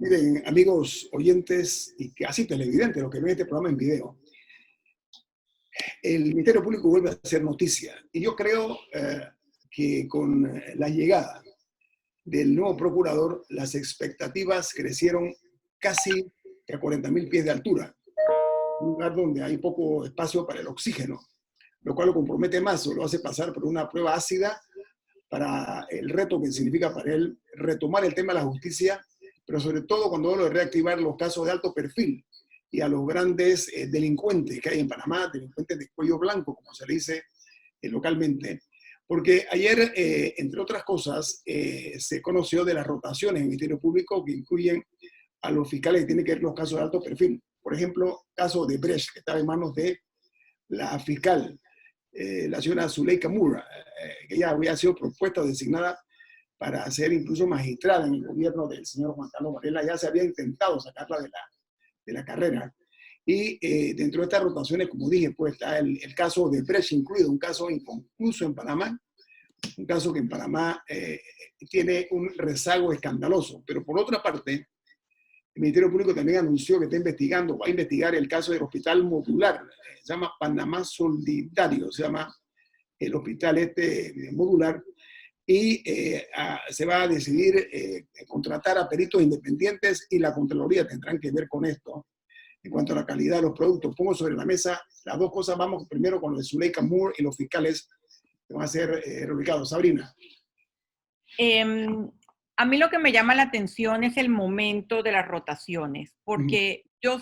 Miren, amigos oyentes y casi televidentes, los que ven este programa en video, el Ministerio Público vuelve a hacer noticia. Y yo creo que con la llegada del nuevo procurador, las expectativas crecieron casi a 40.000 pies de altura, un lugar donde hay poco espacio para el oxígeno, lo cual lo compromete más o lo hace pasar por una prueba ácida para el reto que significa para él retomar el tema de la justicia, pero sobre todo cuando hablo de reactivar los casos de alto perfil y a los grandes delincuentes que hay en Panamá, delincuentes de cuello blanco, como se le dice localmente. Porque ayer, entre otras cosas, se conoció de las rotaciones en el Ministerio Público que incluyen a los fiscales que tienen que ver los casos de alto perfil. Por ejemplo, caso de Brecht, que estaba en manos de la fiscal, la señora Zuleika Moore, que ella había sido propuesta o designada para ser incluso magistrada en el gobierno del señor Juan Carlos Varela. Ya se había intentado sacarla de la carrera. Y dentro de estas rotaciones, como dije, pues está el caso de Brecht incluido, un caso inconcluso en Panamá, un caso que en Panamá tiene un rezago escandaloso. Pero por otra parte, el Ministerio Público también anunció que está investigando, va a investigar el caso del hospital modular, se llama Panamá Solidario, se llama el hospital modular, y se va a decidir contratar a peritos independientes y la Contraloría tendrán que ver con esto en cuanto a la calidad de los productos. Pongo sobre la mesa las dos cosas. Vamos primero con lo de Zuleika Moore y los fiscales que van a ser reubicados. Sabrina. A mí lo que me llama la atención es el momento de las rotaciones, porque yo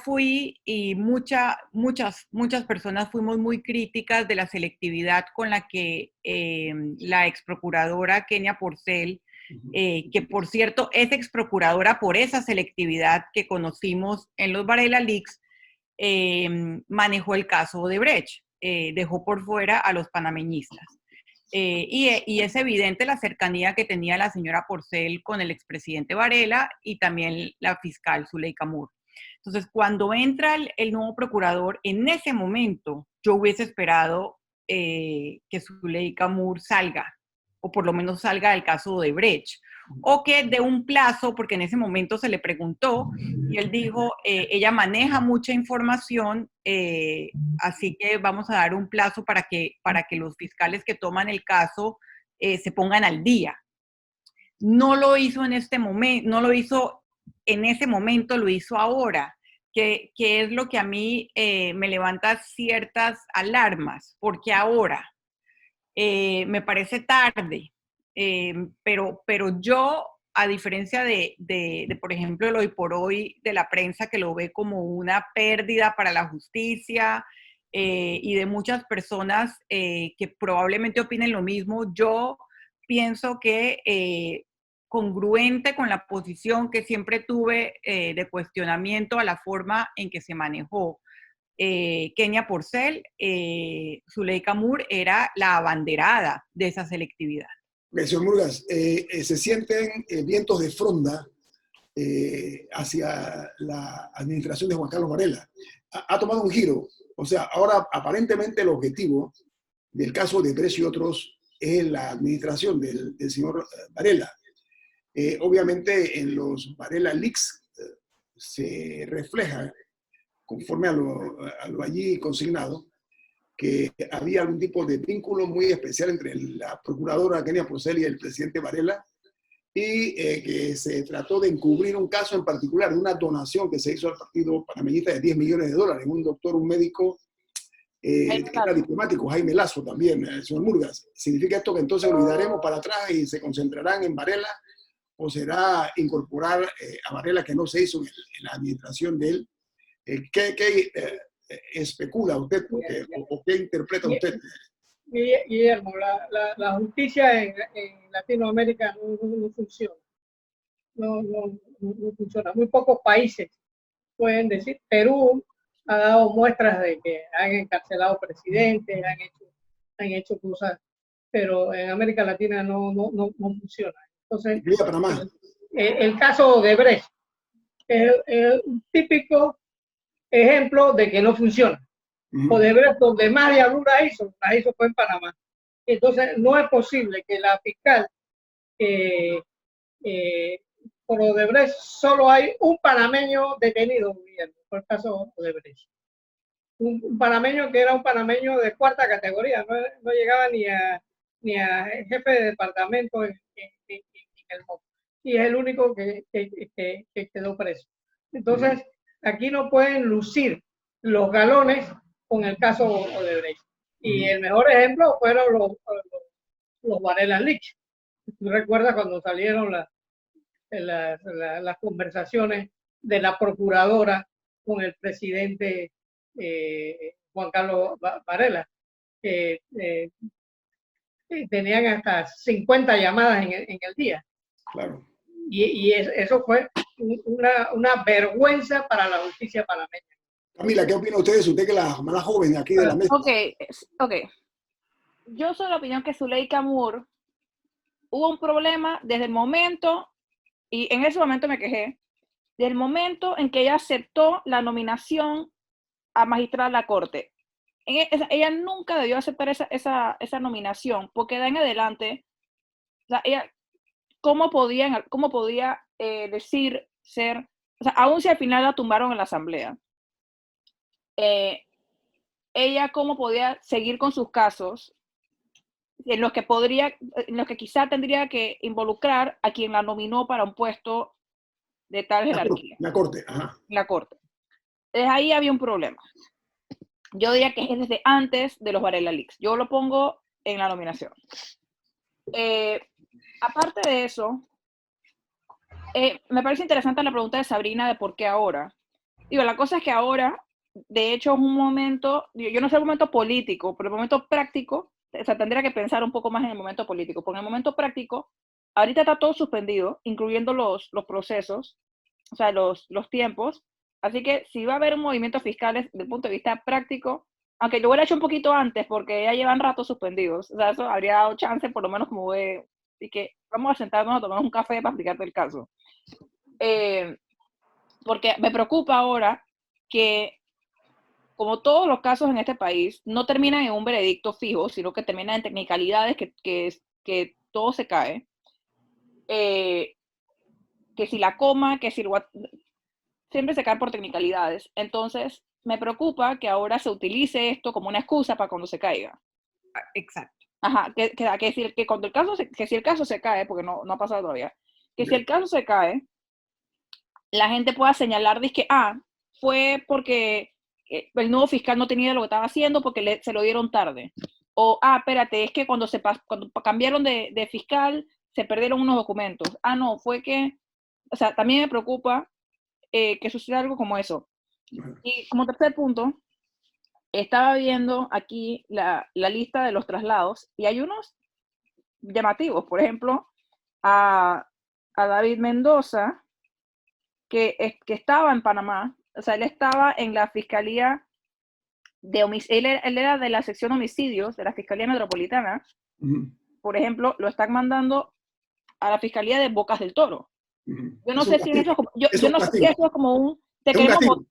fui y muchas personas fuimos muy críticas de la selectividad con la que la exprocuradora Kenia Porcel, que por cierto es exprocuradora por esa selectividad que conocimos en los Varela Leaks, manejó el caso de Brecht, dejó por fuera a los panameñistas. Y es evidente la cercanía que tenía la señora Porcel con el expresidente Varela y también la fiscal Zuleika Moore. Entonces, cuando entra el nuevo procurador, en ese momento yo hubiese esperado que Zuleika Moore salga, o por lo menos salga del caso de Brecht, o que dé un plazo, porque en ese momento se le preguntó y él dijo, ella maneja mucha información, así que vamos a dar un plazo para que los fiscales que toman el caso se pongan al día. No lo hizo en este momento, no lo hizo en ese momento, lo hizo ahora, que es lo que a mí me levanta ciertas alarmas, porque ahora me parece tarde, pero yo, a diferencia de, por ejemplo, el hoy por hoy de la prensa que lo ve como una pérdida para la justicia y de muchas personas que probablemente opinen lo mismo, yo pienso que congruente con la posición que siempre tuve de cuestionamiento a la forma en que se manejó Kenia Porcel, Zuleika Moore era la abanderada de esa selectividad. Señor Murgas, se sienten vientos de fronda hacia la administración de Juan Carlos Varela. Ha tomado un giro. O sea, ahora aparentemente el objetivo del caso de Brecht y otros es la administración del señor Varela. Obviamente en los Varela Leaks se refleja, conforme a lo allí consignado, que había algún tipo de vínculo muy especial entre la procuradora Kenia Porcel y el presidente Varela, y que se trató de encubrir un caso en particular de una donación que se hizo al partido panameñista de $10 millones. Un doctor, un médico que era diplomático, Jaime Lazo también, el señor Murgas. ¿Significa esto que entonces olvidaremos para atrás y se concentrarán en Varela, o será incorporar a Varela, que no se hizo en la administración de él? ¿Qué especula usted o qué interpreta usted? Guillermo, la justicia en Latinoamérica no funciona. No funciona. Muy pocos países pueden decir. Perú ha dado muestras de que han encarcelado presidentes, han hecho cosas, pero en América Latina no funciona. Entonces, el caso de Brecht es un típico ejemplo de que no funciona. Odebrecht, donde más diablura hizo fue en Panamá. Entonces, no es posible que la fiscal por Odebrecht, solo hay un panameño detenido, Guillermo, por el caso Odebrecht. Un panameño que era un panameño de cuarta categoría, no llegaba ni a jefe de departamento en el MOP. Y es el único que quedó preso. Entonces, aquí no pueden lucir los galones con el caso Odebrecht. Y el mejor ejemplo fueron los Varela Leaks. ¿Tú recuerdas cuando salieron las conversaciones de la procuradora con el presidente Juan Carlos Varela? Tenían hasta 50 llamadas en el día. Claro. Y eso fue una vergüenza para la justicia panameña. Camila, ¿qué opina usted que es la más joven aquí de la mesa? Ok. Yo soy de la opinión que Zuleika Moore hubo un problema desde el momento, y en ese momento me quejé, del momento en que ella aceptó la nominación a magistrada de la Corte. Ella nunca debió aceptar esa nominación, porque de en adelante, o sea, ella, ¿cómo podía decir ser, o sea, aún si al final la tumbaron en la asamblea, ella cómo podía seguir con sus casos en los que quizá tendría que involucrar a quien la nominó para un puesto de tal jerarquía? La Corte, ajá. La Corte. Desde ahí había un problema. Yo diría que es desde antes de los Varela Leaks. Yo lo pongo en la nominación. Aparte de eso, me parece interesante la pregunta de Sabrina de por qué ahora. Digo, la cosa es que ahora, de hecho, es un momento, yo no sé el momento político, pero el momento práctico, o sea, tendría que pensar un poco más en el momento político, porque en el momento práctico, ahorita está todo suspendido, incluyendo los procesos, o sea, los tiempos. Así que si va a haber un movimiento fiscal desde el punto de vista práctico, aunque lo hubiera hecho un poquito antes, porque ya llevan rato suspendidos, o sea, eso habría dado chance, por lo menos como de, y que vamos a sentarnos a tomar un café para explicarte el caso. Porque me preocupa ahora que, como todos los casos en este país, no terminan en un veredicto fijo, sino que terminan en technicalidades que todo se cae. Que si la coma, que si el siempre se cae por technicalidades. Entonces, me preocupa que ahora se utilice esto como una excusa para cuando se caiga. Exacto. Ajá, que cuando si el caso se cae, porque no ha pasado todavía, que si el caso se cae, la gente pueda señalar, que fue porque el nuevo fiscal no tenía lo que estaba haciendo porque se lo dieron tarde. O, espérate, es que cuando cambiaron de fiscal, se perdieron unos documentos. No, fue que, o sea, también me preocupa que suceda algo como eso. Y como tercer punto, estaba viendo aquí la lista de los traslados y hay unos llamativos. Por ejemplo, a David Mendoza, que estaba en Panamá, o sea, él estaba en la Fiscalía de Homicidios, él era de la sección homicidios de la Fiscalía Metropolitana. Por ejemplo, lo están mandando a la Fiscalía de Bocas del Toro. Yo no sé si eso es como un te queremos votar.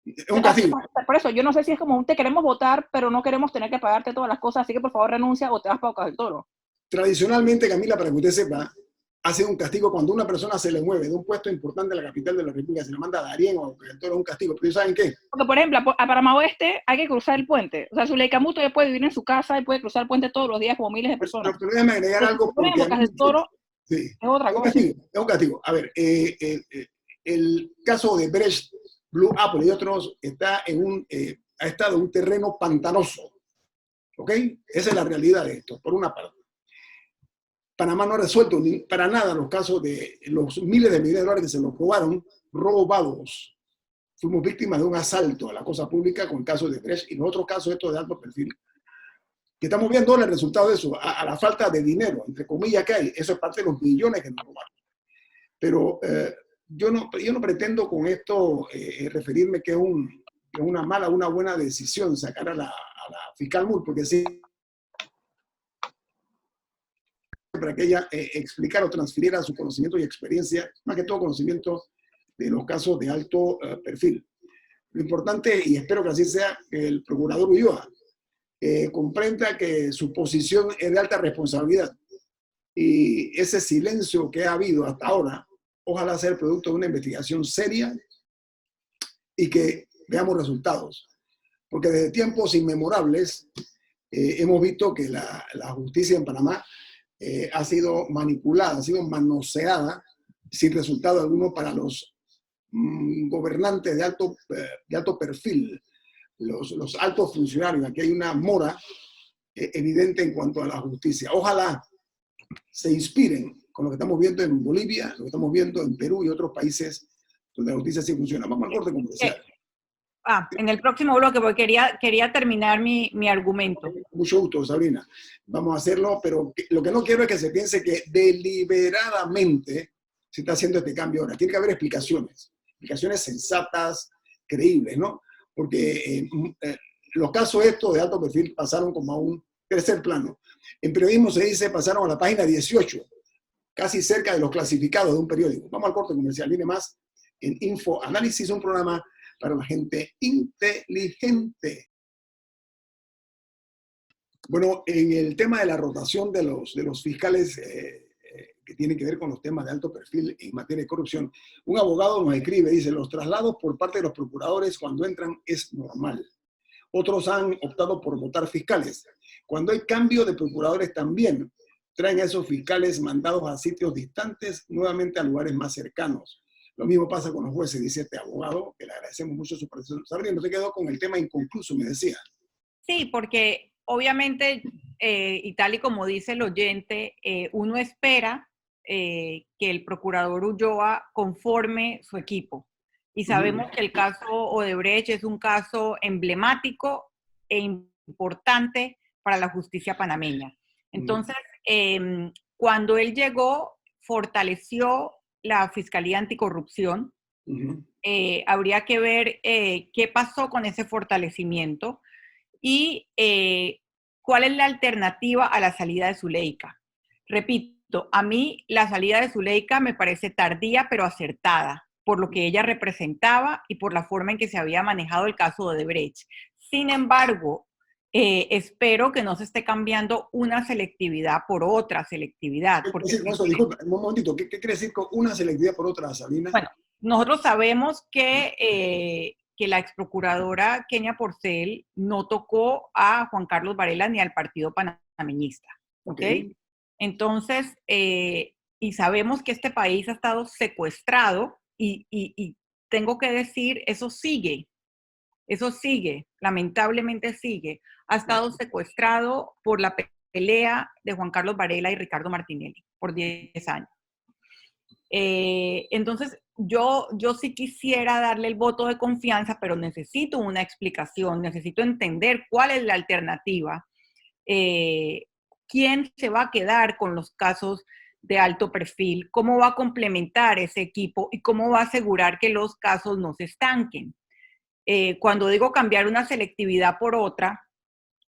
Es un castigo. Por eso, yo no sé si es como un te queremos votar, pero no queremos tener que pagarte todas las cosas, así que por favor renuncia o te vas para Bocas del Toro. Tradicionalmente, Camila, para que usted sepa, hace un castigo cuando una persona se le mueve de un puesto importante de la capital de la República, se le manda a Darién o a Bocas del Toro, es un castigo. Pero ¿saben qué? Porque, por ejemplo, a Panamá Oeste hay que cruzar el puente. O sea, Zuleika Moore ya puede vivir en su casa y puede cruzar el puente todos los días como miles de personas. Pero déjame agregar algo. Porque Bocas del Toro sí, es otra cosa. Es un castigo. A ver, el caso de Brecht, Blue Apple y otros ha estado en un terreno pantanoso. ¿Ok? Esa es la realidad de esto, por una parte. Panamá no ha resuelto para nada los casos de los miles de millones de dólares que se nos robados. Fuimos víctimas de un asalto a la cosa pública con el caso de Brecht y los otros casos estos de alto perfil. Que estamos viendo el resultado de eso, a la falta de dinero, entre comillas, que hay. Eso es parte de los millones que nos robaron. Pero yo no pretendo con esto referirme que es una buena decisión sacar a la fiscal Moore, porque sí, para que ella explicara o transfiriera su conocimiento y experiencia, más que todo conocimiento de los casos de alto perfil. Lo importante, y espero que así sea, que el procurador Ulloa comprenda que su posición es de alta responsabilidad y ese silencio que ha habido hasta ahora ojalá sea el producto de una investigación seria y que veamos resultados. Porque desde tiempos inmemorables hemos visto que la justicia en Panamá ha sido manipulada, ha sido manoseada sin resultado alguno para los gobernantes de alto perfil, los altos funcionarios. Aquí hay una mora evidente en cuanto a la justicia. Ojalá se inspiren con lo que estamos viendo en Bolivia, lo que estamos viendo en Perú y otros países donde la justicia sí funciona. Vamos al corte comercial. En el próximo bloque, porque quería terminar mi argumento. Mucho gusto, Sabrina. Vamos a hacerlo, pero lo que no quiero es que se piense que deliberadamente se está haciendo este cambio ahora. Tiene que haber explicaciones sensatas, creíbles, ¿no? Porque los casos estos de alto perfil pasaron como a un tercer plano. En periodismo se dice pasaron a la página 18, casi cerca de los clasificados de un periódico. Vamos al corte comercial. Viene más en Info Análisis, un programa para la gente inteligente. Bueno, en el tema de la rotación de los fiscales que tiene que ver con los temas de alto perfil en materia de corrupción, un abogado nos escribe, dice, los traslados por parte de los procuradores cuando entran es normal. Otros han optado por votar fiscales. Cuando hay cambio de procuradores también traen a esos fiscales mandados a sitios distantes, nuevamente a lugares más cercanos. Lo mismo pasa con los jueces, dice este abogado, que le agradecemos mucho su participación. Sabrina, no se quedó con el tema inconcluso, me decía. Sí, porque obviamente, y tal y como dice el oyente, uno espera que el procurador Ulloa conforme su equipo. Y sabemos que el caso Odebrecht es un caso emblemático e importante para la justicia panameña. Entonces, cuando él llegó, fortaleció la Fiscalía Anticorrupción. Habría que ver qué pasó con ese fortalecimiento y cuál es la alternativa a la salida de Zuleika. Repito, a mí la salida de Zuleika me parece tardía pero acertada por lo que ella representaba y por la forma en que se había manejado el caso de Odebrecht. Sin embargo, espero que no se esté cambiando una selectividad por otra selectividad. Porque, disculpa, un momentito, ¿qué quiere decir con una selectividad por otra, Sabrina? Bueno, nosotros sabemos que la exprocuradora Kenia Porcel no tocó a Juan Carlos Varela ni al partido panameñista. ¿Okay? Entonces, y sabemos que este país ha estado secuestrado y tengo que decir, eso sigue, lamentablemente sigue. Ha estado secuestrado por la pelea de Juan Carlos Varela y Ricardo Martinelli por 10 años. Entonces, yo sí quisiera darle el voto de confianza, pero necesito una explicación, necesito entender cuál es la alternativa, quién se va a quedar con los casos de alto perfil, cómo va a complementar ese equipo y cómo va a asegurar que los casos no se estanquen. Cuando digo cambiar una selectividad por otra,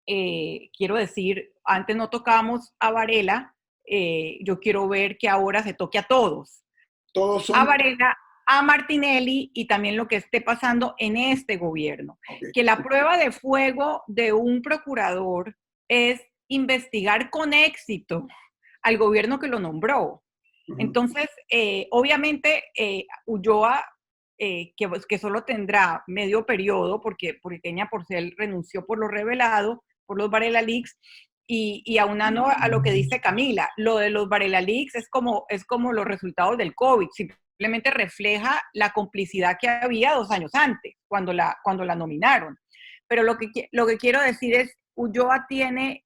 quiero decir, antes no tocábamos a Varela, yo quiero ver que ahora se toque a todos. A Varela, a Martinelli y también lo que esté pasando en este gobierno. Que la prueba de fuego de un procurador es investigar con éxito al gobierno que lo nombró. Entonces, obviamente, Ulloa, que solo tendrá medio periodo, porque Kenia Porcel renunció por lo revelado, por los Varela Leaks, y aunando a lo que dice Camila, lo de los Varela Leaks es como los resultados del COVID, simplemente refleja la complicidad que había 2 años antes, cuando la nominaron. Pero lo que quiero decir es, Ulloa tiene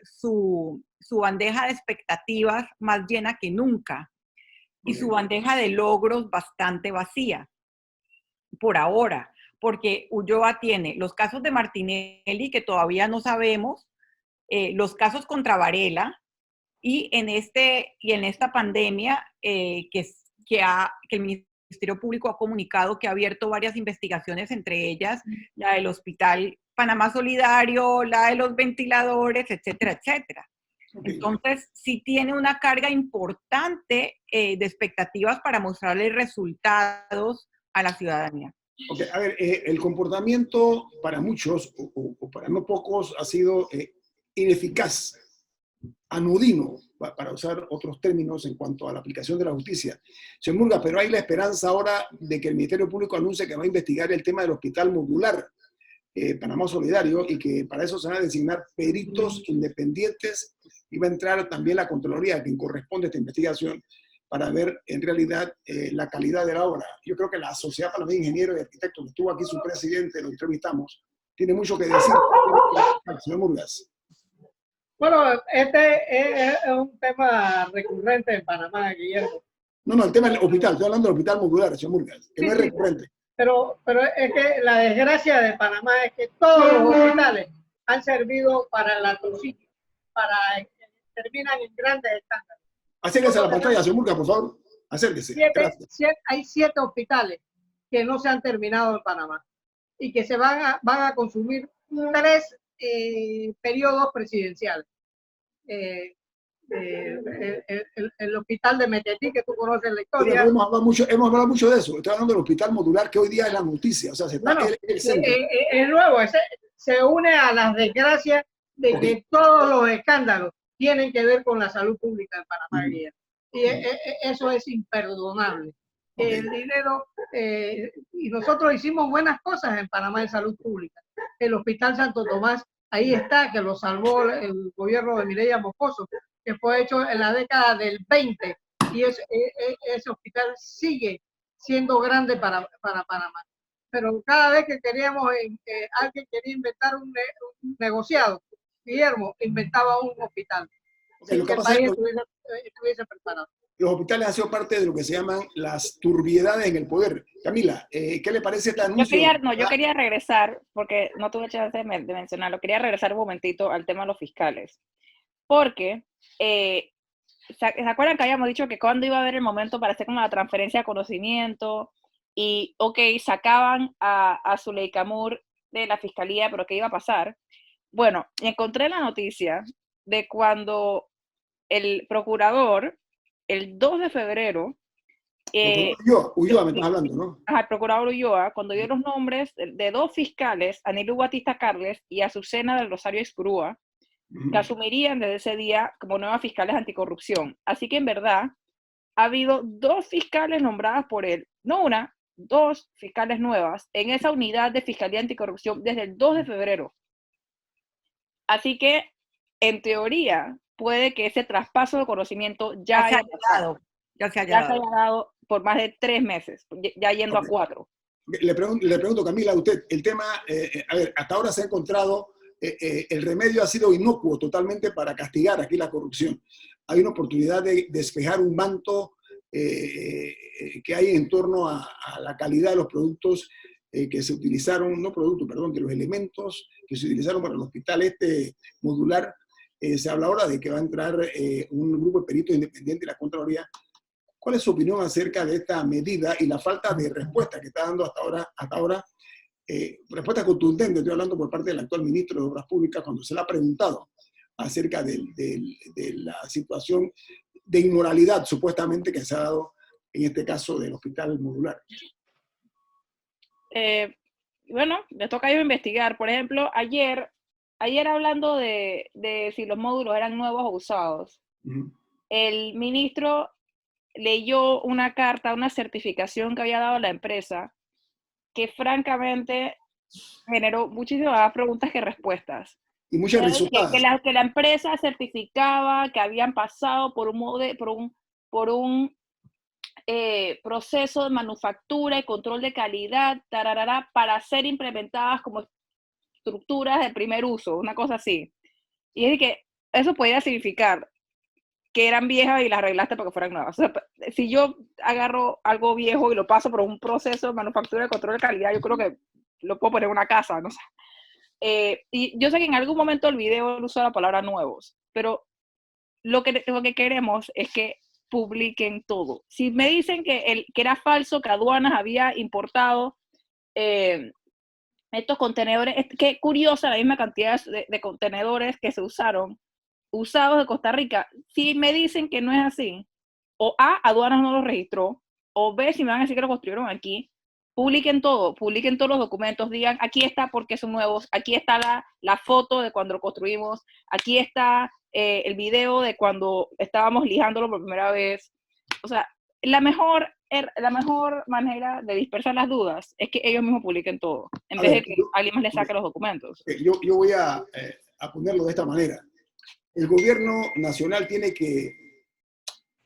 su bandeja de expectativas más llena que nunca y su bandeja de logros bastante vacía, por ahora, porque Ulloa tiene los casos de Martinelli que todavía no sabemos, los casos contra Varela y en esta pandemia que el Ministerio Público ha comunicado que ha abierto varias investigaciones, entre ellas la del Hospital Panamá Solidario, la de los ventiladores, etcétera, etcétera. Entonces, sí tiene una carga importante de expectativas para mostrarle resultados a la ciudadanía. A ver, el comportamiento para muchos, o para no pocos, ha sido ineficaz anodino, para usar otros términos en cuanto a la aplicación de la justicia. Señor Murga, pero hay la esperanza ahora de que el Ministerio Público anuncie que va a investigar el tema del hospital modular Panamá Solidario y que para eso se van a designar peritos independientes y va a entrar también la Contraloría a quien corresponde esta investigación para ver en realidad la calidad de la obra. Yo creo que la Sociedad Panameña de Ingenieros y Arquitectos, que estuvo aquí su presidente, lo entrevistamos, tiene mucho que decir. Señor Murgas. Bueno, este es un tema recurrente en Panamá, Guillermo. No, el tema del hospital, estoy hablando del hospital modular, señor Murgas, que no es recurrente. Pero es que la desgracia de Panamá es que todos los hospitales han servido para el latrocinio, terminan en grandes estándares. Acérquese a la pantalla, señor Murgas, por favor. Acérquese. Hay 7 hospitales que no se han terminado en Panamá y que van a consumir 3 periodos presidenciales. El hospital de Metetí, que tú conoces la historia. Pero hemos hablado mucho de eso. Estoy hablando del hospital modular que hoy día es la noticia. O sea, es nuevo, se une a las desgracias de que todos los escándalos tienen que ver con la salud pública en Panamá. Y eso es imperdonable. El dinero, y nosotros hicimos buenas cosas en Panamá en salud pública. El Hospital Santo Tomás, ahí está, que lo salvó el gobierno de Mireya Moscoso, que fue hecho en la década del 20, y ese hospital sigue siendo grande para Panamá. Pero cada vez que alguien quería inventar un negociado, Guillermo inventaba un hospital. Lo que el pasa país es que estuviese preparado. los hospitales han sido parte de lo que se llaman las turbiedades en el poder. Camila, ¿qué le parece este anuncio? Yo quería regresar, porque no tuve chance de mencionarlo, quería regresar un momentito al tema de los fiscales. Porque, ¿se acuerdan que habíamos dicho que cuando iba a haber el momento para hacer como la transferencia de conocimiento? Y, sacaban a Zuleika Moore de la fiscalía, pero ¿qué iba a pasar? Bueno, encontré la noticia de cuando el procurador, el 2 de febrero, Ulloa me estás hablando, ¿no? El procurador Ulloa, cuando dio los nombres de 2 fiscales, Anilú Batista Carles y Azucena del Rosario Escurúa, que asumirían desde ese día como nuevas fiscales anticorrupción. Así que en verdad ha habido 2 fiscales nombradas por él, no una, 2 fiscales nuevas en esa unidad de Fiscalía Anticorrupción desde el 2 de febrero. Así que, en teoría, puede que ese traspaso de conocimiento ya se haya dado por más de 3 meses, ya yendo a 4. Le pregunto, Camila, a usted, el tema, a ver, hasta ahora se ha encontrado, el remedio ha sido inocuo totalmente para castigar aquí la corrupción. Hay una oportunidad de despejar un manto que hay en torno a la calidad de los productos que se utilizaron, de los elementos que se utilizaron para el hospital modular. Se habla ahora de que va a entrar un grupo de peritos independientes de la Contraloría. ¿Cuál es su opinión acerca de esta medida y la falta de respuesta que está dando hasta ahora? Respuesta contundente, estoy hablando por parte del actual ministro de Obras Públicas, cuando se le ha preguntado acerca de la situación de inmoralidad supuestamente que se ha dado en este caso del hospital modular. Bueno, les toca a ellos investigar. Por ejemplo, ayer hablando de si los módulos eran nuevos o usados, el ministro leyó una carta, una certificación que había dado la empresa, que francamente generó muchísimas preguntas que respuestas. Y muchas risotadas. Que la empresa certificaba que habían pasado por un proceso de manufactura y control de calidad, para ser implementadas como estructuras de primer uso, una cosa así. Y es que eso podía significar que eran viejas y las arreglaste para que fueran nuevas. O sea, si yo agarro algo viejo y lo paso por un proceso de manufactura y control de calidad, yo creo que lo puedo poner en una casa, no sé. Y yo sé que en algún momento el video usó la palabra nuevos, pero lo que queremos es que publiquen todo. Si me dicen que era falso, que aduanas había importado estos contenedores, qué curiosa la misma cantidad de contenedores que se usados de Costa Rica. Si me dicen que no es así, o A, aduanas no los registró, o B, si me van a decir que lo construyeron aquí, publiquen todos los documentos, digan, aquí está porque son nuevos, aquí está la foto de cuando lo construimos, aquí está el video de cuando estábamos lijándolo por primera vez. O sea, la mejor manera de dispersar las dudas es que ellos mismos publiquen todo, en vez de que alguien más le saque los documentos. Yo voy a ponerlo de esta manera. El gobierno nacional tiene que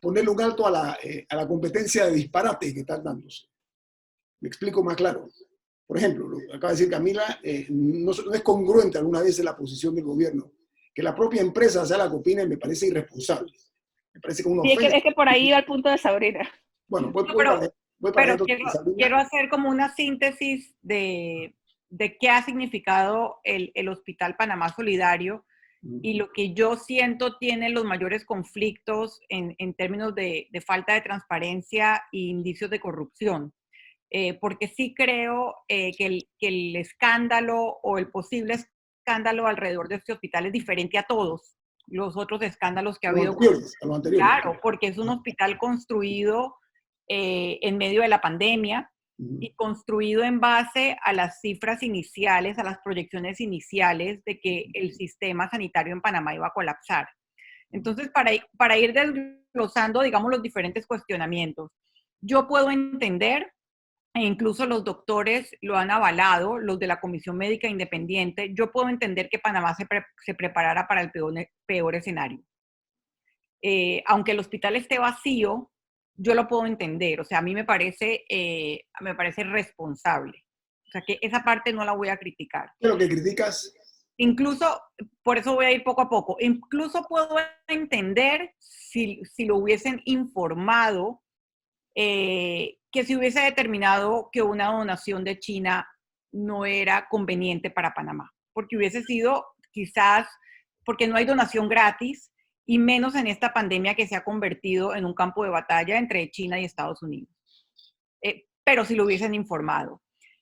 ponerle un alto a la competencia de disparate que están dándose. Me explico más claro. Por ejemplo, lo que acaba de decir Camila, no es congruente alguna vez en la posición del gobierno. Que la propia empresa sea la que opine me parece irresponsable. Me parece que uno Sí, es que por ahí va el punto de Sabrina. Bueno, pero quiero hacer como una síntesis de qué ha significado el Hospital Panamá Solidario y lo que yo siento tiene los mayores conflictos en términos de falta de transparencia e indicios de corrupción. Porque sí creo que el escándalo o el posible escándalo alrededor de este hospital es diferente a todos los otros escándalos que ha habido. A lo anterior. Claro, porque es un hospital construido en medio de la pandemia y construido en base a las cifras iniciales, a las proyecciones iniciales de que el sistema sanitario en Panamá iba a colapsar. Entonces, para ir desglosando, digamos, los diferentes cuestionamientos, yo puedo entender, e incluso los doctores lo han avalado, los de la Comisión Médica Independiente, yo puedo entender que Panamá se preparara para el peor escenario. Aunque el hospital esté vacío, yo lo puedo entender. O sea, a mí me parece responsable. O sea, que esa parte no la voy a criticar. ¿Qué es lo que criticas? Incluso, por eso voy a ir poco a poco, incluso puedo entender si lo hubiesen informado, que se hubiese determinado que una donación de China no era conveniente para Panamá, porque hubiese sido quizás, porque no hay donación gratis, y menos en esta pandemia que se ha convertido en un campo de batalla entre China y Estados Unidos. Pero si lo hubiesen informado.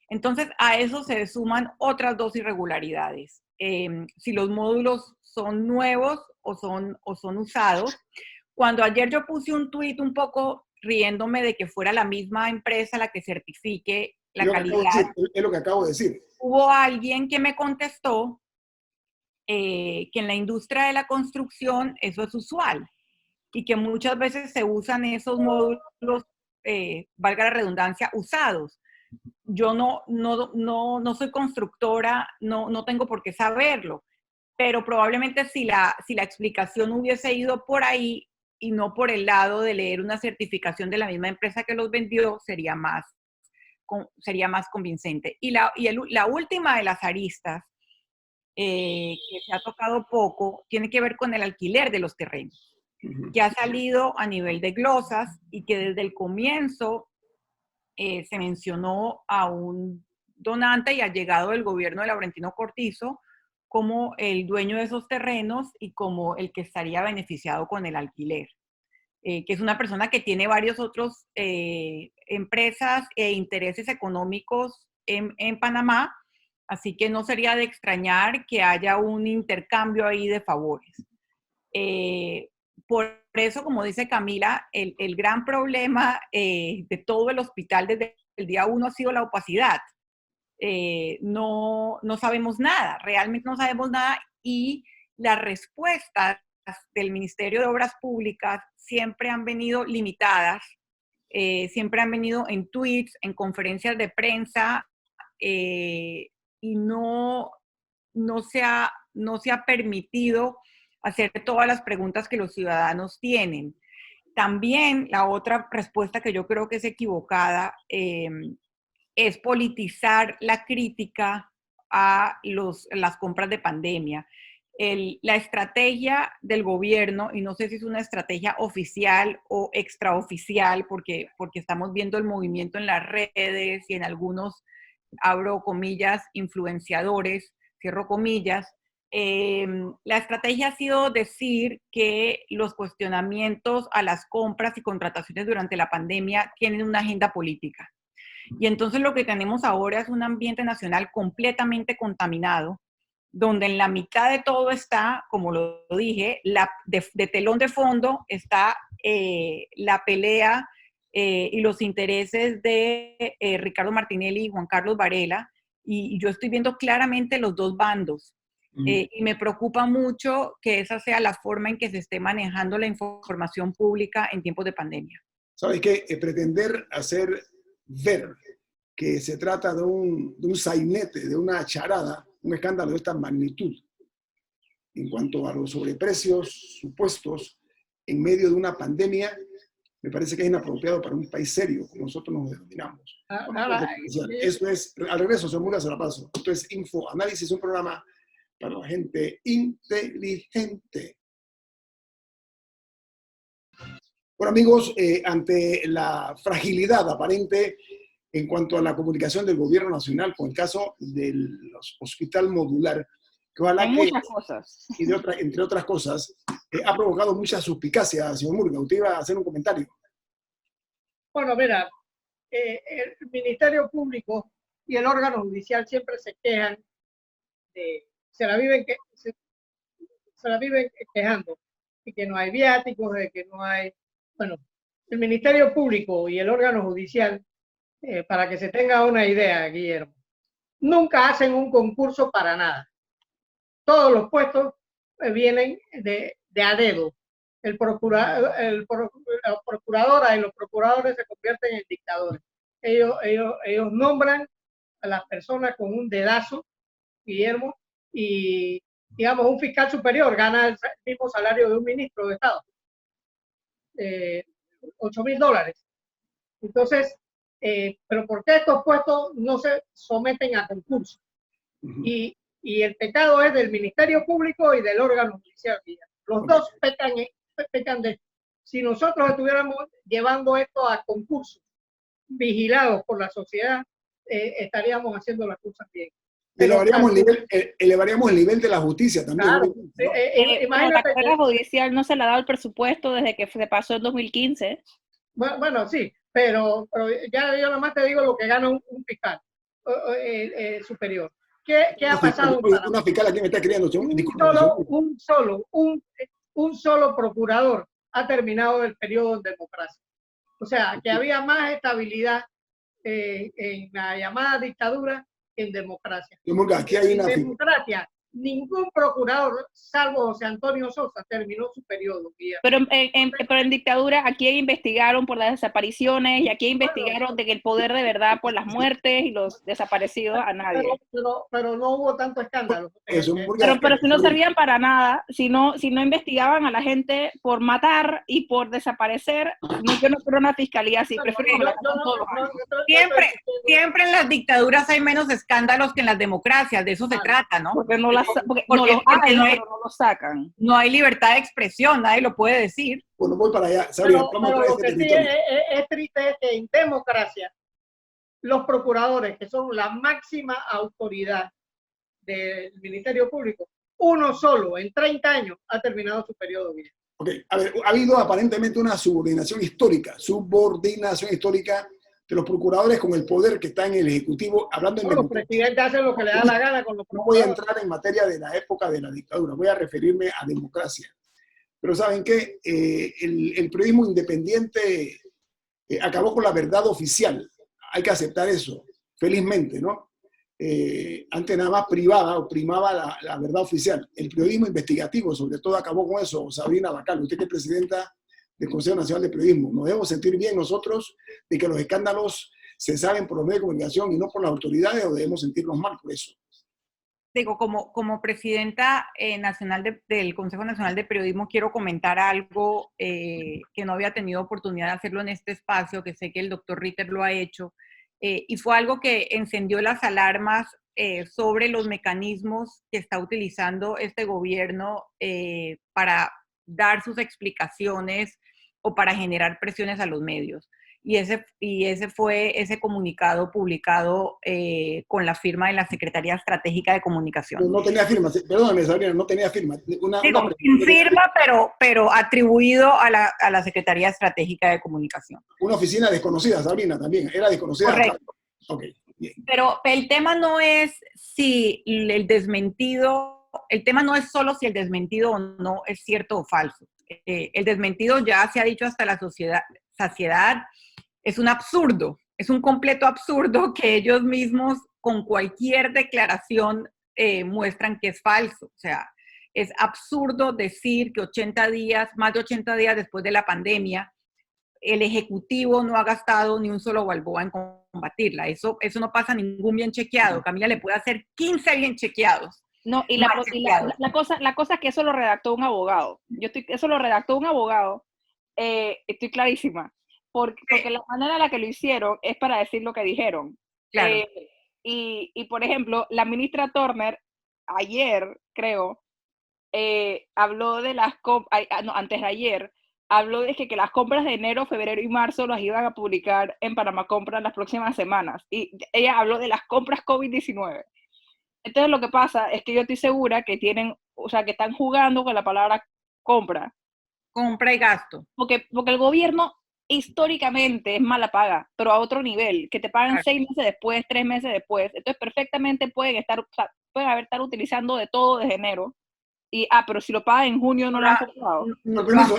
Entonces, a eso se suman otras dos irregularidades. Si los módulos son nuevos o son usados. Cuando ayer yo puse un tuit un poco riéndome de que fuera la misma empresa la que certifique la calidad. Es lo que acabo de decir. Hubo alguien que me contestó que en la industria de la construcción eso es usual y que muchas veces se usan esos módulos, valga la redundancia, usados. Yo no soy constructora, no tengo por qué saberlo, pero probablemente si la explicación hubiese ido por ahí y no por el lado de leer una certificación de la misma empresa que los vendió, sería más convincente. Y la última de las aristas, que se ha tocado poco, tiene que ver con el alquiler de los terrenos, que ha salido a nivel de glosas y que desde el comienzo se mencionó a un donante y allegado del gobierno de Laurentino Cortizo como el dueño de esos terrenos y como el que estaría beneficiado con el alquiler, que es una persona que tiene varios otros empresas e intereses económicos en Panamá, así que no sería de extrañar que haya un intercambio ahí de favores. Por eso, como dice Camila, el gran problema de todo el hospital desde el día 1 ha sido la opacidad. No sabemos nada, realmente no sabemos nada, y las respuestas del Ministerio de Obras Públicas siempre han venido limitadas, siempre han venido en tweets, en conferencias de prensa, y no se ha permitido hacer todas las preguntas que los ciudadanos tienen. También la otra respuesta que yo creo que es equivocada es politizar la crítica a las compras de pandemia. La estrategia del gobierno, y no sé si es una estrategia oficial o extraoficial, porque estamos viendo el movimiento en las redes y en algunos, abro comillas, influenciadores, cierro comillas. La estrategia ha sido decir que los cuestionamientos a las compras y contrataciones durante la pandemia tienen una agenda política. Y entonces lo que tenemos ahora es un ambiente nacional completamente contaminado, donde en la mitad de todo está, como lo dije, de telón de fondo está la pelea y los intereses de Ricardo Martinelli y Juan Carlos Varela, y yo estoy viendo claramente los dos bandos. Y me preocupa mucho que esa sea la forma en que se esté manejando la información pública en tiempos de pandemia. ¿Sabes qué? Pretender hacer ver que se trata de un sainete, de una charada, un escándalo de esta magnitud, en cuanto a los sobreprecios supuestos en medio de una pandemia, me parece que es inapropiado para un país serio, como nosotros nos denominamos. Eso es, al regreso, señor Mura, se la paso. Esto es Info Análisis, un programa para la gente inteligente. Bueno, amigos, ante la fragilidad aparente en cuanto a la comunicación del gobierno nacional con el caso del hospital modular, que ojalá Hay muchas cosas. Y entre otras cosas, ha provocado mucha suspicacia, señor Murga. Usted iba a hacer un comentario. Bueno, mira, el Ministerio Público y el órgano judicial siempre se quejan, se la viven quejando, de que no hay viáticos, de que no hay... Bueno, el Ministerio Público y el órgano judicial, para que se tenga una idea, Guillermo, nunca hacen un concurso para nada. Todos los puestos vienen de a dedo. La procuradora y los procuradores se convierten en dictadores. Ellos nombran a las personas con un dedazo, Guillermo, y digamos un fiscal superior gana el mismo salario de un ministro de Estado, $8,000. Entonces, pero ¿por qué estos puestos no se someten a concurso? Y el pecado es del Ministerio Público y del órgano judicial. Los dos pecan de... Si nosotros estuviéramos llevando esto a concursos vigilados por la sociedad, estaríamos haciendo las cosas bien. Elevaríamos el nivel de la justicia también. Claro, imagínate que la judicial no se le ha dado el presupuesto desde que se pasó en 2015. Bueno, sí, pero ya yo nomás te digo lo que gana un fiscal superior. ¿Qué ha pasado? Una fiscal aquí me está criando. Un solo procurador ha terminado el periodo en democracia. O sea, que había más estabilidad en la llamada dictadura que en democracia. Aquí hay una democracia, ningún procurador, salvo José Antonio Sosa, terminó su periodo. Pero en dictadura, aquí investigaron por las desapariciones y aquí investigaron de que el poder de verdad por las muertes y los desaparecidos a nadie. Pero no hubo tanto escándalo. Pero si no servían para nada, si no investigaban a la gente por matar y por desaparecer, yo no quiero una fiscalía así, prefiero que la hagan todos los años. Siempre en las dictaduras hay menos escándalos que en las democracias, de eso se trata, ¿no? Porque no los sacan. No hay libertad de expresión, nadie lo puede decir. Bueno, voy para allá. Pero lo que sí es triste es que en democracia los procuradores, que son la máxima autoridad del Ministerio Público, uno solo en 30 años ha terminado su periodo. Ok, a ver, ha habido aparentemente una subordinación histórica de los procuradores con el poder que está en el Ejecutivo, hablando los presidentes hacen lo que le da la gana con los procuradores. No voy a entrar en materia de la época de la dictadura, voy a referirme a democracia. Pero ¿saben qué? El periodismo independiente acabó con la verdad oficial. Hay que aceptar eso, felizmente, ¿no? Antes nada más primaba la verdad oficial. El periodismo investigativo, sobre todo, acabó con eso. Sabrina Bacal, usted que es presidenta del Consejo Nacional de Periodismo. Nos debemos sentir bien nosotros de que los escándalos se saben por los medios de comunicación y no por las autoridades, o debemos sentirnos mal por eso. Digo, como presidenta nacional del Consejo Nacional de Periodismo, quiero comentar algo que no había tenido oportunidad de hacerlo en este espacio, que sé que el doctor Ritter lo ha hecho, y fue algo que encendió las alarmas sobre los mecanismos que está utilizando este gobierno para dar sus explicaciones o para generar presiones a los medios. Y ese fue ese comunicado publicado con la firma de la Secretaría Estratégica de Comunicación. No tenía firma, perdóname, Sabrina, no tenía firma. Sin firma, pero atribuido a la Secretaría Estratégica de Comunicación. Una oficina desconocida, Sabrina, también, era desconocida. Correcto. Okay, bien. Pero el tema no es si el desmentido, el tema no es solo si el desmentido o no es cierto o falso. El desmentido ya se ha dicho hasta la saciedad, es un absurdo, es un completo absurdo que ellos mismos con cualquier declaración muestran que es falso. O sea, es absurdo decir que 80 días, más de 80 días después de la pandemia, el Ejecutivo no ha gastado ni un solo balboa en combatirla. Eso no pasa ningún bien chequeado. Camila le puede hacer 15 bien chequeados. No, y la cosa es que eso lo redactó un abogado. Eso lo redactó un abogado. Estoy clarísima. Porque la manera en la que lo hicieron es para decir lo que dijeron. Claro. Y por ejemplo, la ministra Turner, ayer, creo, habló de antes de ayer, habló de que las compras de enero, febrero y marzo las iban a publicar en Panamá Compras las próximas semanas. Y ella habló de las compras COVID-19. Entonces lo que pasa es que yo estoy segura que que están jugando con la palabra compra. Compra y gasto. Porque el gobierno históricamente es mala paga, pero a otro nivel, que te pagan 6 meses después, 3 meses después. Entonces perfectamente pueden estar utilizando de todo desde enero. Pero si lo pagan en junio no lo han comprado. No, permiso,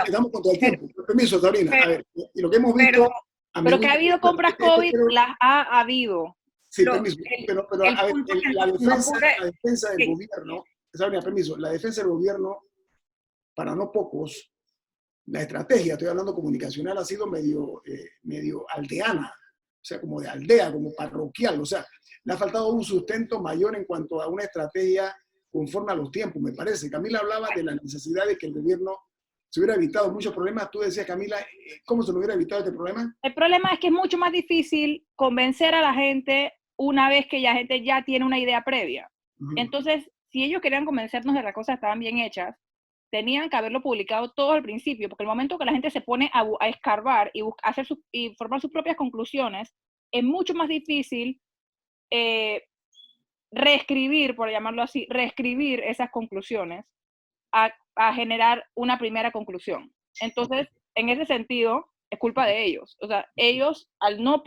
estamos contra el tiempo. Permiso, Sabrina. A ver, y lo que hemos visto... Pero que ha habido compras COVID, las ha habido. Sí, permiso, pero a ver, la defensa del gobierno, Sabrina, permiso, la defensa del gobierno, para no pocos, la estrategia, estoy hablando comunicacional, ha sido medio aldeana, o sea, como de aldea, como parroquial, o sea, le ha faltado un sustento mayor en cuanto a una estrategia conforme a los tiempos, me parece. Camila hablaba de la necesidad de que el gobierno se hubiera evitado muchos problemas. Tú decías, Camila, ¿cómo se hubiera evitado este problema? El problema es que es mucho más difícil convencer a la gente una vez que la gente ya tiene una idea previa. Entonces, si ellos querían convencernos de que las cosas estaban bien hechas, tenían que haberlo publicado todo al principio, porque el momento que la gente se pone a escarbar y formar sus propias conclusiones, es mucho más difícil reescribir, por llamarlo así, reescribir esas conclusiones a generar una primera conclusión. Entonces, en ese sentido, es culpa de ellos. O sea, ellos, al no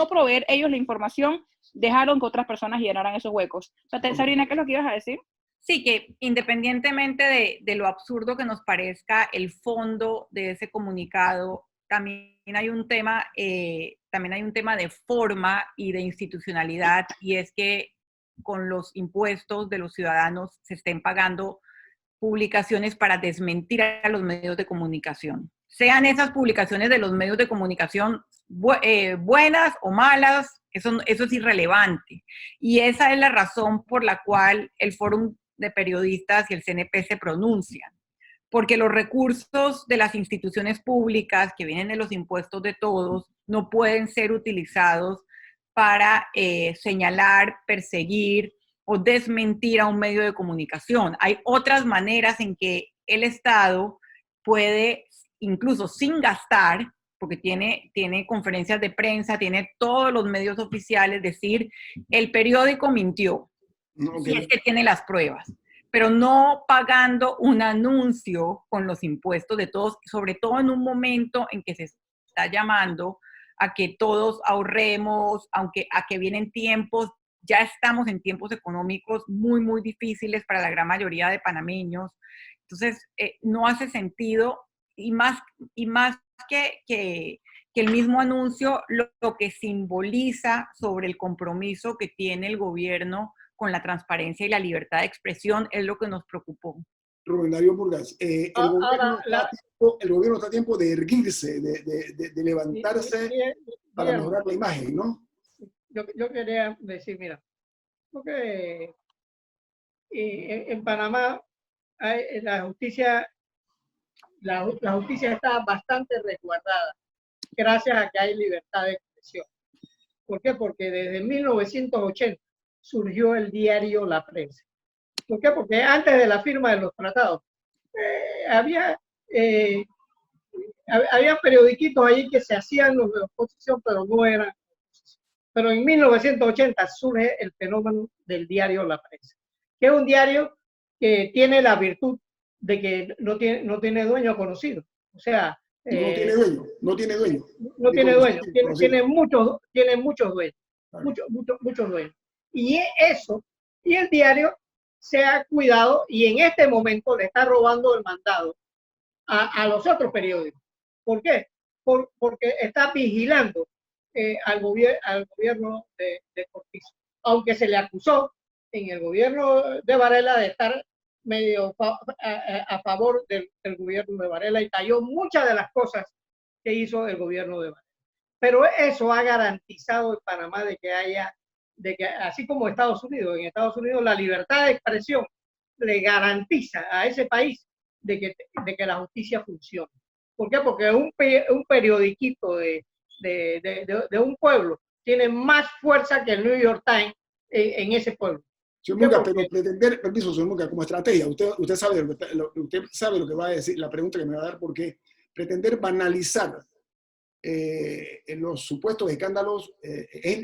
proveer ellos la información, dejaron que otras personas llenaran esos huecos. Sabrina, ¿qué es lo que ibas a decir? Sí, que independientemente de lo absurdo que nos parezca el fondo de ese comunicado, también hay un tema de forma y de institucionalidad, y es que con los impuestos de los ciudadanos se estén pagando publicaciones para desmentir a los medios de comunicación. Sean esas publicaciones de los medios de comunicación buenas o malas, eso es irrelevante. Y esa es la razón por la cual el Fórum de Periodistas y el CNP se pronuncian. Porque los recursos de las instituciones públicas que vienen de los impuestos de todos no pueden ser utilizados para señalar, perseguir o desmentir a un medio de comunicación. Hay otras maneras en que el Estado puede, incluso sin gastar, porque tiene conferencias de prensa, tiene todos los medios oficiales, decir, el periódico mintió, si es que tiene las pruebas, pero no pagando un anuncio con los impuestos de todos, sobre todo en un momento en que se está llamando a que todos ahorremos, aunque a que vienen tiempos, ya estamos en tiempos económicos muy, muy difíciles para la gran mayoría de panameños. Entonces, no hace sentido, y más que el mismo anuncio, lo que simboliza sobre el compromiso que tiene el gobierno con la transparencia y la libertad de expresión es lo que nos preocupó. Rubén Darío Burgas, el gobierno está a tiempo de erguirse, de levantarse para mejorar la imagen, ¿no? Yo quería decir, mira, porque en Panamá la justicia está bastante resguardada gracias a que hay libertad de expresión. ¿Por qué? Porque desde 1980 surgió el diario La Prensa. ¿Por qué? Porque antes de la firma de los tratados había periodiquitos ahí que se hacían los de oposición, pero no eran oposición. Pero en 1980 surge el fenómeno del diario La Prensa, que es un diario que tiene la virtud de que no tiene dueño conocido. O sea, no tiene dueño. Tiene muchos dueños, muchos dueños. Y el diario se ha cuidado y en este momento le está robando el mandado a los otros periódicos. ¿Por qué? Porque está vigilando al gobierno de Cortizo. Aunque se le acusó en el gobierno de Varela de estar medio a favor del gobierno de Varela y cayó muchas de las cosas que hizo el gobierno de Varela. Pero eso ha garantizado en Panamá de que así como en Estados Unidos la libertad de expresión le garantiza a ese país de que la justicia funcione. ¿Por qué? Porque un periodiquito de un pueblo tiene más fuerza que el New York Times en ese pueblo. Señor Murgas, pero pretender, permiso, señor Murgas, como estrategia, usted sabe lo que va a decir, la pregunta que me va a dar, porque pretender banalizar los supuestos escándalos,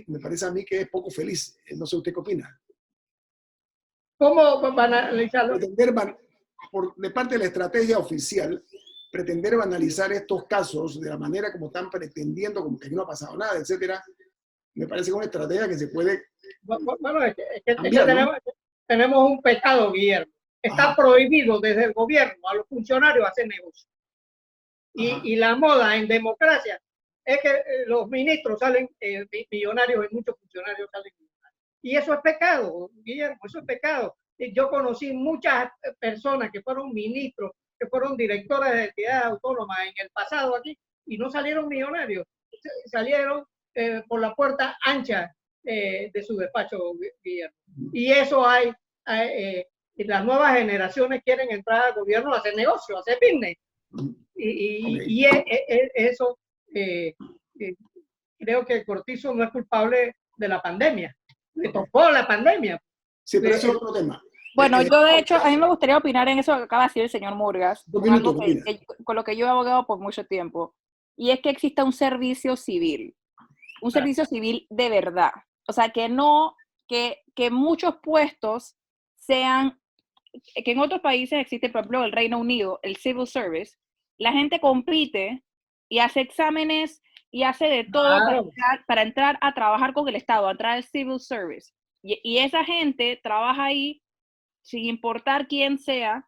me parece a mí que es poco feliz. No sé usted qué opina. ¿Cómo banalizarlo? De parte de la estrategia oficial, pretender banalizar estos casos de la manera como están pretendiendo, como que no ha pasado nada, etcétera, me parece una estrategia que se puede... Bueno, es que tenemos un pecado, Guillermo. Está prohibido desde el gobierno a los funcionarios hacer negocios. Y la moda en democracia es que los ministros salen millonarios y muchos funcionarios salen millonarios. Y eso es pecado, Guillermo, eso es pecado. Yo conocí muchas personas que fueron ministros, que fueron directores de entidades autónomas en el pasado aquí y no salieron millonarios, salieron por la puerta ancha de su despacho, Guillermo. Y eso las nuevas generaciones quieren entrar al gobierno a hacer negocio, a hacer business. Y eso creo que Cortizo no es culpable de la pandemia. Le tocó la pandemia. Sí, pero eso es otro tema. Bueno, yo de hecho, a mí me gustaría opinar en eso que acaba de decir el señor Murgas, con lo que yo he abogado por mucho tiempo, y es que exista un servicio civil de verdad. O sea, que muchos puestos sean, que en otros países existe, por ejemplo, el Reino Unido, el Civil Service, la gente compite y hace exámenes y hace de todo para entrar a trabajar con el Estado, a entrar al Civil Service. Y esa gente trabaja ahí sin importar quién sea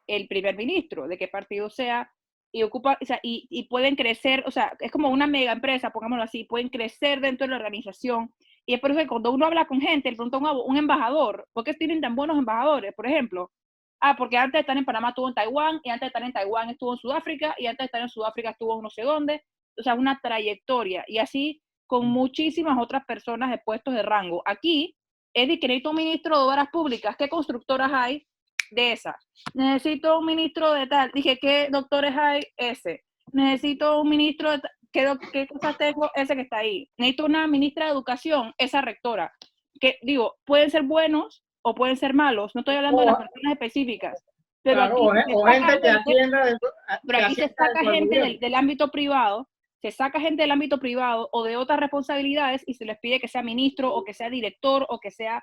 el primer ministro, de qué partido sea, y ocupa, o sea, y pueden crecer, o sea, es como una mega empresa, pongámoslo así, pueden crecer dentro de la organización. Y es por eso que cuando uno habla con gente, le pregunta a un embajador, ¿por qué tienen tan buenos embajadores? Por ejemplo, porque antes de estar en Panamá estuvo en Taiwán, y antes de estar en Taiwán estuvo en Sudáfrica, y antes de estar en Sudáfrica estuvo en no sé dónde. O sea, una trayectoria, y así con muchísimas otras personas de puestos de rango. Aquí es de que necesito un ministro de Obras Públicas. ¿Qué constructoras hay de esas? Necesito un ministro de tal. Dije, ¿qué doctores hay? Ese. Necesito un ministro de tal. ¿Qué cosas tengo? Ese que está ahí. Necesito una ministra de Educación, esa rectora. Que digo, pueden ser buenos o pueden ser malos. No estoy hablando de las personas específicas. Pero claro, aquí se saca gente del ámbito privado. Se saca gente del ámbito privado o de otras responsabilidades y se les pide que sea ministro o que sea director o que sea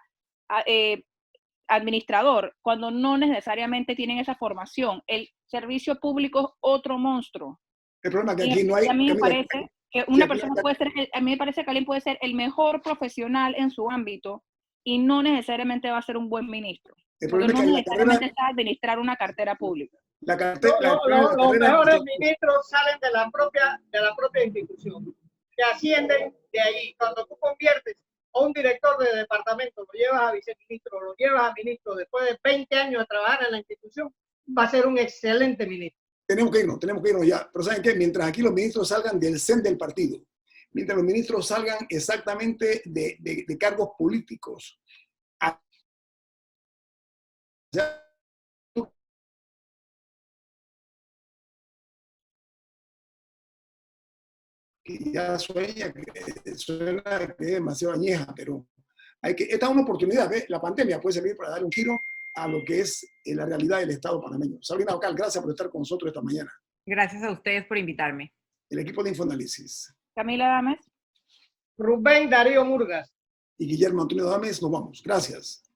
administrador, cuando no necesariamente tienen esa formación. El servicio público es otro monstruo. El problema es que aquí no hay... A mí me parece que una persona puede ser, a mí me parece que alguien puede ser el mejor profesional en su ámbito y no necesariamente va a ser un buen ministro. Porque no necesariamente sabe administrar una cartera pública. Los mejores ministros salen de la propia institución, que ascienden de ahí. Cuando tú conviertes a un director de departamento, lo llevas a viceministro, lo llevas a ministro, después de 20 años de trabajar en la institución, va a ser un excelente ministro. Tenemos que irnos ya. Pero ¿saben qué? Mientras aquí los ministros salgan del CEN del partido, mientras los ministros salgan exactamente de cargos políticos, que ya suena que es demasiado añeja, pero esta es una oportunidad. La pandemia puede servir para dar un giro a lo que es la realidad del Estado panameño. Sabrina Ocal, gracias por estar con nosotros esta mañana. Gracias a ustedes por invitarme. El equipo de Infoanálisis. Camila Dames. Rubén Darío Murgas. Y Guillermo Antonio Dames, nos vamos. Gracias.